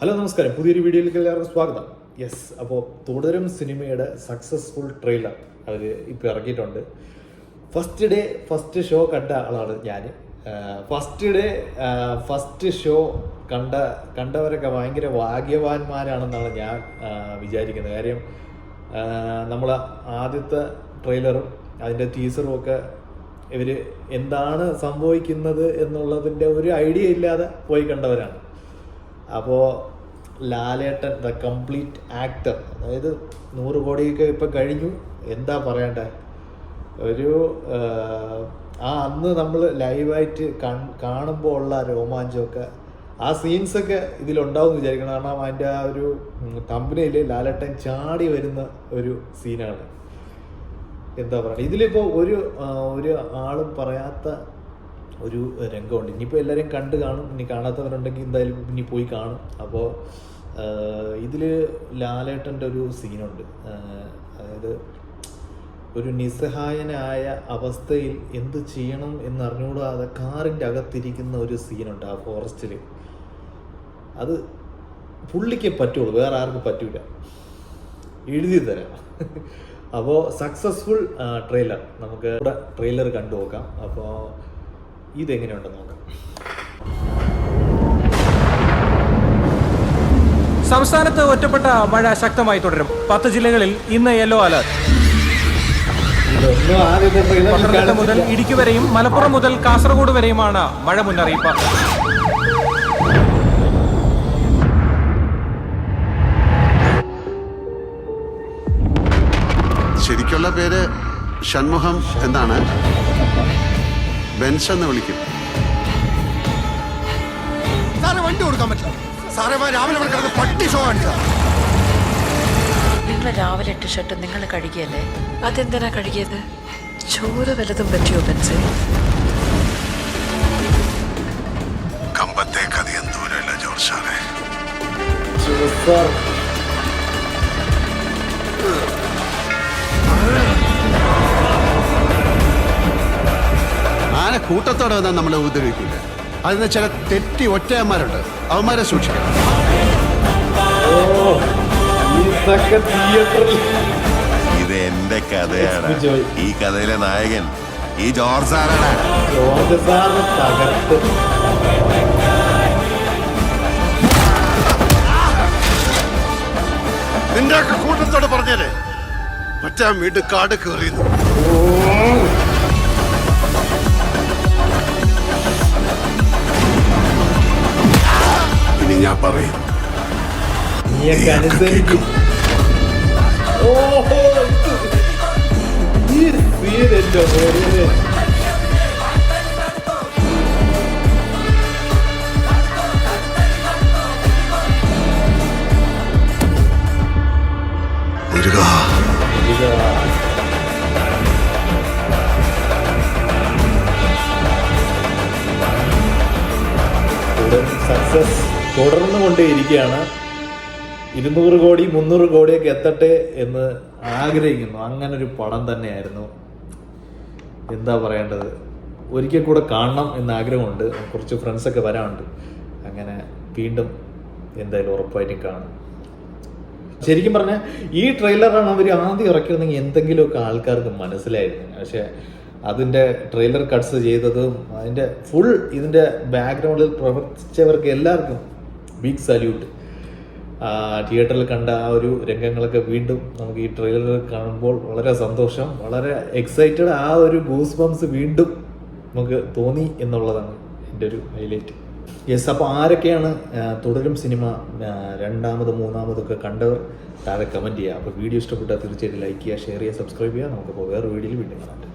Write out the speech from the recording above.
Hello നമസ്കാരം, പുതിയൊരു വീഡിയോയിലേക്ക് എല്ലാവർക്കും സ്വാഗതം. അപ്പോൾ തുടരും സിനിമയുടെ സക്സസ്ഫുൾ ട്രെയിലർ അവർ ഇപ്പോൾ ഇറക്കിയിട്ടുണ്ട്. ഫസ്റ്റ് ഷോ കണ്ട ആളാണ് ഞാൻ. ഫസ്റ്റ് ഷോ കണ്ടവരൊക്കെ ഭയങ്കര ഭാഗ്യവാന്മാരാണെന്നാണ് ഞാൻ വിചാരിക്കുന്നത്. കാര്യം നമ്മൾ ആദ്യത്തെ ട്രെയിലറും അതിൻ്റെ ടീസറും ഒക്കെ ഇവർ എന്താണ് സംഭവിക്കുന്നത് എന്നുള്ളതിൻ്റെ ഒരു ഐഡിയ ഇല്ലാതെ പോയി കണ്ടവരാണ്. അപ്പോൾ ലാലേട്ടൻ ദ കംപ്ലീറ്റ് ആക്ടർ, അതായത് 100 കോടിയൊക്കെ ഇപ്പം കഴിഞ്ഞു, എന്താ പറയണ്ടേ. അന്ന് നമ്മൾ ലൈവായിട്ട് കാണുമ്പോൾ ഉള്ള രോമാഞ്ചമൊക്കെ, ആ സീൻസൊക്കെ ഇതിലുണ്ടാവും എന്ന് വിചാരിക്കണം. കാരണം അതിൻ്റെ ആ ഒരു തമ്പനയിൽ ലാലേട്ടൻ ചാടി വരുന്ന ഒരു സീനാണ്. എന്താ പറയുക, ഇതിലിപ്പോൾ ഒരു ആളും പറയാത്ത ഒരു രംഗമുണ്ട്. ഇനിയിപ്പോൾ എല്ലാവരും കണ്ടു കാണും. ഇനി കാണാത്തവരുണ്ടെങ്കിൽ എന്തായാലും ഇനി പോയി കാണും. അപ്പോൾ ഇതിൽ ലാലേട്ടൻ്റെ ഒരു സീനുണ്ട്. അതായത് ഒരു നിസ്സഹായനായ അവസ്ഥയിൽ എന്ത് ചെയ്യണം എന്നറിഞ്ഞുകൂടാതെ കാറിൻ്റെ അകത്തിരിക്കുന്ന ഒരു സീനുണ്ട് ആ ഫോറസ്റ്റിൽ. അത് പുള്ളിക്ക് പറ്റുള്ളൂ, വേറെ ആർക്കും പറ്റൂല. എഴുതി തരാം. അപ്പോൾ സക്സസ്ഫുൾ ട്രെയിലർ, നമുക്ക് ഇവിടെ ട്രെയിലർ കണ്ടു നോക്കാം. അപ്പോൾ ഇതെങ്ങനെയുണ്ടെന്ന് നോക്കാം. സംസ്ഥാനത്ത് ഒറ്റപ്പെട്ട മഴ ശക്തമായി തുടരും. 10 ജില്ലകളിൽ ഇന്ന് യെല്ലോ അലർട്ട്. പത്തനംതിട്ട മുതൽ ഇടുക്കി വരെയും മലപ്പുറം മുതൽ കാസർഗോഡ് വരെയുമാണ് മഴ മുന്നറിയിപ്പ്. ശരിക്കുള്ള പേര് ഷൺമുഖം എന്നാണ്. ബെൻസ് എന്ന് വിളിക്കും. സാറേ വണ്ടി കൊടുക്കാൻ പറ്റില്ല. സാറേ രാവിലെ പട്ടി ഷോ കാണിച്ച. നിങ്ങൾ രാവിലെ ഇട്ട ഷർട്ട് നിങ്ങൾ കഴുകിയല്ലേ? അതെന്തിനാ കഴുകിയത്? ചോര വല്ലതും പറ്റിയോ ബെൻസേ? കമ്പത്തേക്ക് അധികം ദൂരമില്ല ജോർജ് സാറേ. ആന കൂട്ടത്തോടെ വന്നാൽ നമ്മളെ ഉപദ്രവിക്കില്ല. അതിന് ചില തെറ്റി ഒറ്റയന്മാരുണ്ട്, അവന്മാരെ സൂക്ഷിക്കണം. ഇത് എന്റെ കഥയാണ്. ഈ കഥയിലെ നായകൻ ഈ ജോർജ് സാറാണ്. നിന്റെ കൂട്ടത്തോടെ പറഞ്ഞേലേ മറ്റേ വീട് കാട് കയറിയത്. ഇനി ഞാൻ പറയും. സക്സസ് തുടർന്നു കൊണ്ടേയിരിക്കുകയാണ്. 200 കോടി 300 കോടിയൊക്കെ എത്തട്ടെ എന്ന് ആഗ്രഹിക്കുന്നു. അങ്ങനൊരു പടം തന്നെയായിരുന്നു. എന്താ പറയേണ്ടത്, ഒരിക്കൽ കൂടെ കാണണം എന്ന് ആഗ്രഹമുണ്ട്. കുറച്ച് ഫ്രണ്ട്സൊക്കെ വരാനുണ്ട്. അങ്ങനെ വീണ്ടും എന്തായാലും ഉറപ്പായിട്ടും കാണും. ശരിക്കും പറഞ്ഞാൽ ഈ ട്രെയിലറാണ് അവർ ആദ്യം ഇറക്കിയിരുന്നെങ്കിൽ എന്തെങ്കിലുമൊക്കെ ആൾക്കാർക്ക് മനസ്സിലായിരുന്നു. പക്ഷേ അതിൻ്റെ ട്രെയിലർ കട്ട്സ് ചെയ്തതും അതിൻ്റെ ഫുൾ ഇതിൻ്റെ ബാക്ക്ഗ്രൗണ്ടിൽ പ്രവർത്തിച്ചവർക്ക് എല്ലാവർക്കും ബിഗ് സല്യൂട്ട്. തിയേറ്ററിൽ കണ്ട ആ ഒരു രംഗങ്ങളൊക്കെ വീണ്ടും നമുക്ക് ഈ ട്രെയിലർ കാണുമ്പോൾ വളരെ സന്തോഷം, വളരെ എക്സൈറ്റഡ്. ആ ഒരു ഗൂസ് ബംസ് വീണ്ടും നമുക്ക് തോന്നി എന്നുള്ളതാണ് എൻ്റെ ഒരു ഹൈലൈറ്റ്. അപ്പോൾ ആരൊക്കെയാണ് തുടരും സിനിമ 2ാമത് 3ാമതൊക്കെ കണ്ടവർ താഴെ കമൻറ്റ് ചെയ്യുക. അപ്പോൾ വീഡിയോ ഇഷ്ടപ്പെട്ടാൽ തീർച്ചയായിട്ടും ലൈക്ക് ചെയ്യുക, ഷെയർ ചെയ്യുക, സബ്സ്ക്രൈബ് ചെയ്യുക. നമുക്കിപ്പോൾ വേറെ വീഡിയോയിൽ വീണ്ടും കാണാം.